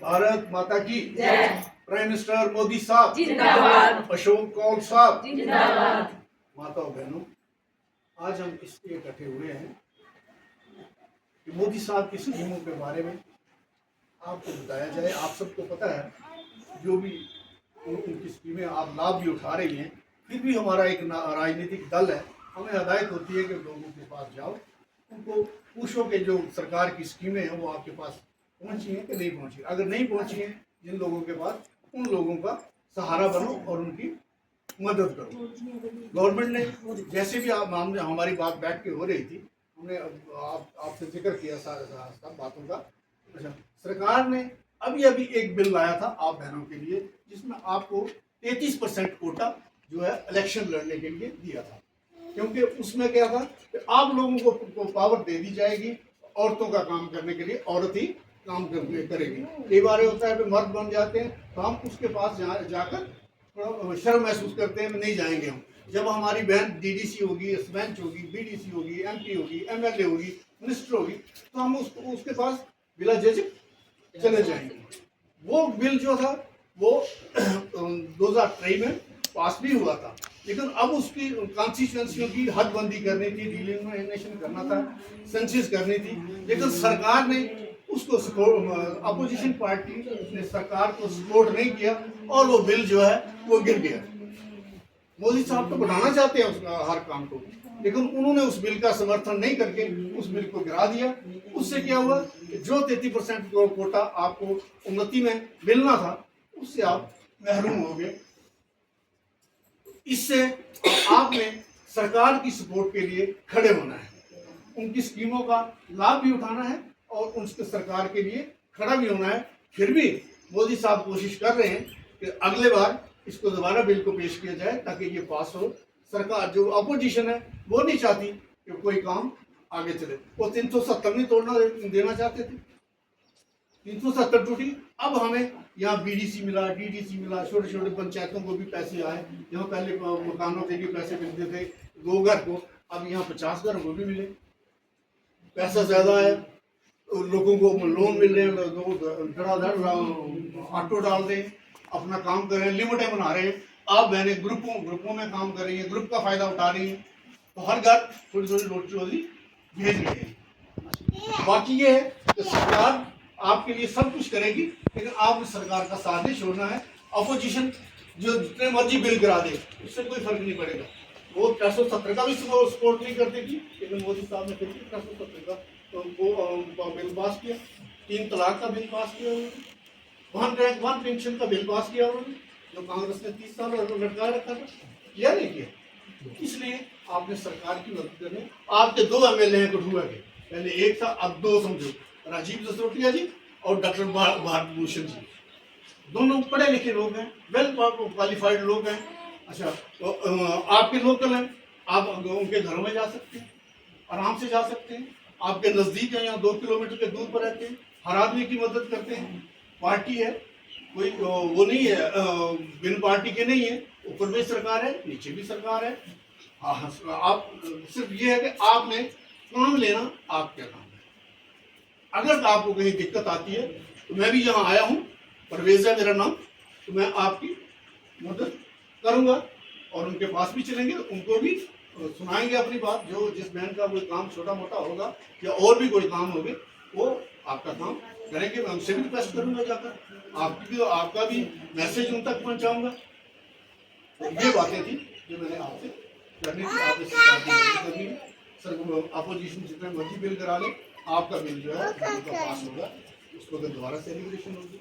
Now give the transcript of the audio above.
भारत माता की जय। प्राइम मिनिस्टर मोदी साहब जिंदाबाद। अशोक कौल साहब जिंदाबाद। माताओं बहनों, आज हम इसलिए इकट्ठे हुए हैं कि मोदी साहब की स्कीमों के बारे में आपको बताया जाए। आप सबको पता है जो भी उनकी स्कीमें आप लाभ भी उठा रही हैं, फिर भी हमारा एक राजनीतिक दल है, हमें हदायत होती है कि लोगों के पास जाओ, उनको पूछो कि जो सरकार की स्कीमें हैं वो आपके पास पहुंची हैं कि नहीं पहुंची। अगर नहीं पहुंची हैं जिन लोगों के पास, उन लोगों का सहारा बनो और उनकी मदद करो। गवर्नमेंट ने जैसे भी आप हमारी बात बैठ के हो रही थी, हमने आपसे जिक्र किया सारे बातों का। अच्छा, सरकार ने अभी अभी एक बिल लाया था आप बहनों के लिए, जिसमें आपको 33% कोटा जो है इलेक्शन लड़ने के लिए दिया था। क्योंकि उसमें क्या था कि आप लोगों को पावर दे दी जाएगी, औरतों का काम करने के लिए औरत ही काम करेगी। कई बार होता है कि मर्द बन जाते हैं तो हम उसके पास जाकर थोड़ा शर्म महसूस करते हैं, नहीं जाएंगे हम। जब हमारी बहन डीडीसी होगी, सरपंच होगी, बीडीसी होगी, एमपी होगी, एमएलए होगी, मिनिस्टर होगी, तो हम उसके पास बिला झिझक चले जाएंगे। वो बिल जो था वो 2023 में पास भी हुआ था, लेकिन अब उसकी कॉन्स्टिट्यूएंसियों की हदबंदी करनी थी, डिलिमिनेशन करना था, सेंसस करनी थी, लेकिन सरकार ने उसको अपोजिशन पार्टी ने सरकार को सपोर्ट नहीं किया और वो बिल जो है वो गिर गया। मोदी साहब तो बढ़ाना चाहते हैं उसका हर काम को, लेकिन उन्होंने उस बिल का समर्थन नहीं करके उस बिल को गिरा दिया। उससे क्या हुआ कि जो 33% कोटा आपको उन्नति में मिलना था, उससे आप महरूम हो गए। इससे आपने सरकार की सपोर्ट के लिए खड़े होना है, उनकी स्कीमों का लाभ भी उठाना है और उनके सरकार के लिए खड़ा भी होना है। फिर भी मोदी साहब कोशिश कर रहे हैं कि अगले बार इसको दोबारा बिल को पेश किया जाए ताकि ये पास हो। सरकार जो अपोजिशन है वो नहीं चाहती कि कोई काम आगे चले। वो 370 नहीं तोड़ना देना चाहते थे, 370 टूटी। अब हमें यहाँ बीडीसी मिला, डीडीसी मिला, छोटे छोटे पंचायतों को भी पैसे आए। यहाँ पहले मकानों के लिए पैसे मिलते थे 2 घर को, अब यहाँ 50 घर को भी मिले, पैसा ज्यादा आया। लोगों को लोन मिल रहे हैं, धड़ाधड़ ऑटो डाल दें, अपना काम कर रहे हैं, लिमिटें बना रहे हैं। आप बहने ग्रुपों में काम कर रही है, ग्रुप का फायदा उठा रही है, तो हर घर थोड़ी थोड़ी रोटी भेज रहे हैं। बाकी ये है कि सरकार आपके लिए सब कुछ करेगी, लेकिन आपने सरकार का साथ नहीं छोड़ना है। अपोजिशन जो जितने मर्जी बिल गिरा दे, उससे कोई फर्क नहीं पड़ेगा। वो 370 का भी सपोर्ट नहीं करते थी, लेकिन मोदी साहब ने फिर 370 का वो बिल पास किया, 3 तलाक का बिल पास किया, वन रैंक वन पेंशन का बिल पास किया उन्होंने, जो कांग्रेस ने 30 साल लटका रखा था, किया नहीं किया। इसलिए आपने सरकार की मदद करने, आपके 2 एमएलए हैं कठुआ के, पहले एक था, अब 2 समझो, राजीव जसरोटिया जी और डॉक्टर भारत भूषण जी, दोनों पढ़े लिखे लोग हैं, वेल क्वालिफाइड लोग हैं। अच्छा, तो आपके लोकल हैं, आप उनके घरों में जा सकते हैं, आराम से जा सकते हैं, आपके नजदीक है, यहाँ 2 किलोमीटर के दूर पर रहते हैं, हर आदमी की मदद करते हैं। पार्टी है, कोई वो नहीं है, बिन पार्टी के नहीं है, ऊपर भी सरकार है, नीचे भी सरकार है। आप सिर्फ ये है कि आपने काम लेना आपके काम है। अगर आपको कहीं दिक्कत आती है तो मैं भी यहाँ आया हूँ, परवेज है मेरा नाम, तो मैं आपकी मदद करूँगा और उनके पास भी चलेंगे, उनको भी सुनाएंगे अपनी बात। जो जिस बहन का कोई काम छोटा मोटा होगा या और भी कोई काम होगा, वो आपका काम करेंगे। मैं उनसे भी रिक्वेस्ट करूंगा जाकर, आपका भी मैसेज उन तक पहुंचाऊंगा। तो ये बातें थी जो मैंने आपसे करनी थी। आपने सरकार करनी है, सर अपोजिशन जितने मर्जी बिल करा ले, आपका बिल जो है पास होगा, उसको अगर दोबारा सेलिब्रेशन होगी।